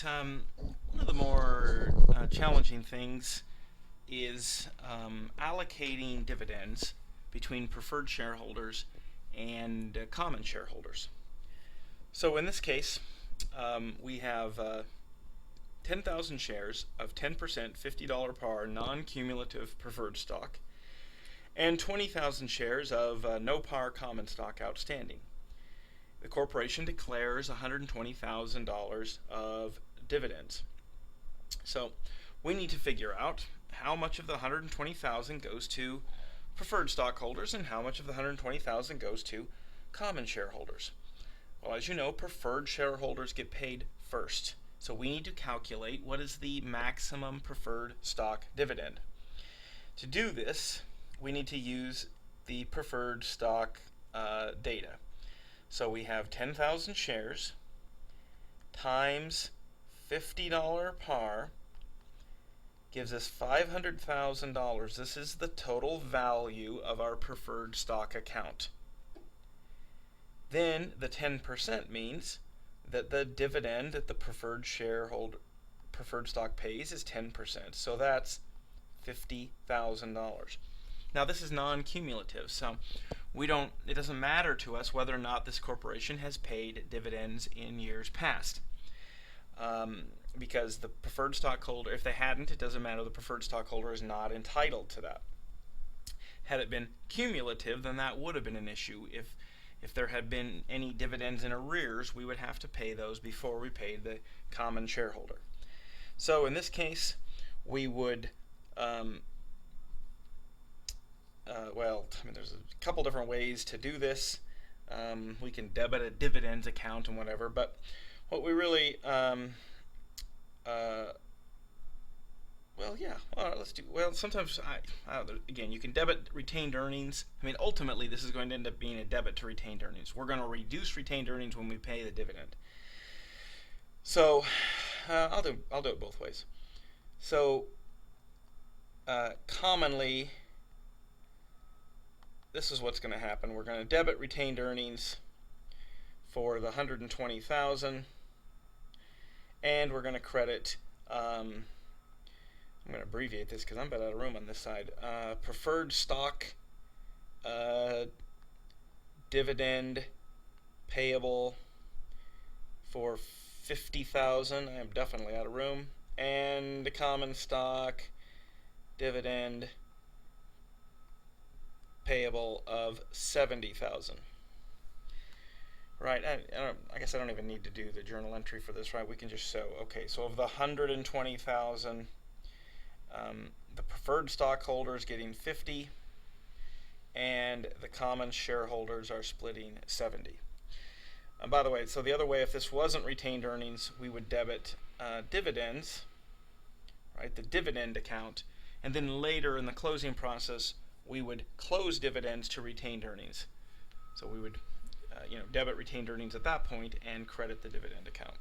right. One of the more challenging things is allocating dividends between preferred shareholders and common shareholders. So in this case, we have 10,000 shares of 10% $50 par non-cumulative preferred stock and 20,000 shares of no par common stock outstanding. The corporation declares $120,000 of dividends. So we need to figure out how much of the $120,000 goes to preferred stockholders and how much of the $120,000 goes to common shareholders. Well, as you know, preferred shareholders get paid first. So we need to calculate what is the maximum preferred stock dividend. To do this, we need to use the preferred stock data. So we have 10,000 shares times $50 par gives us $500,000. This is the total value of our preferred stock account. Then the 10% means that the dividend that the preferred stock pays is 10%. So that's $50,000. Now this is non-cumulative, so it doesn't matter to us whether or not this corporation has paid dividends in years past. Because the preferred stockholder, if they hadn't, it doesn't matter, the preferred stockholder is not entitled to that. Had it been cumulative, then that would have been an issue. If there had been any dividends in arrears, we would have to pay those before we paid the common shareholder. So in this case, we would there's a couple different ways to do this. We can debit a dividends account and whatever, but what we really, sometimes, again, you can debit retained earnings. I mean, ultimately, this is going to end up being a debit to retained earnings. We're going to reduce retained earnings when we pay the dividend. So, I'll do it both ways. So, commonly, this is what's going to happen. We're going to debit retained earnings for the $120,000, and we're going to credit. I'm going to abbreviate this because I'm about out of room on this side. Preferred stock dividend payable for $50,000. I am definitely out of room, and the common stock dividend payable of $70,000. Right, I guess I don't even need to do the journal entry for this, right? We can just show, okay, so of the $120,000, the preferred stockholders getting 50, and the common shareholders are splitting 70. And by the way, so the other way, if this wasn't retained earnings, we would debit dividends, right, the dividend account, and then later in the closing process, we would close dividends to retained earnings. So we would debit retained earnings at that point and credit the dividend account.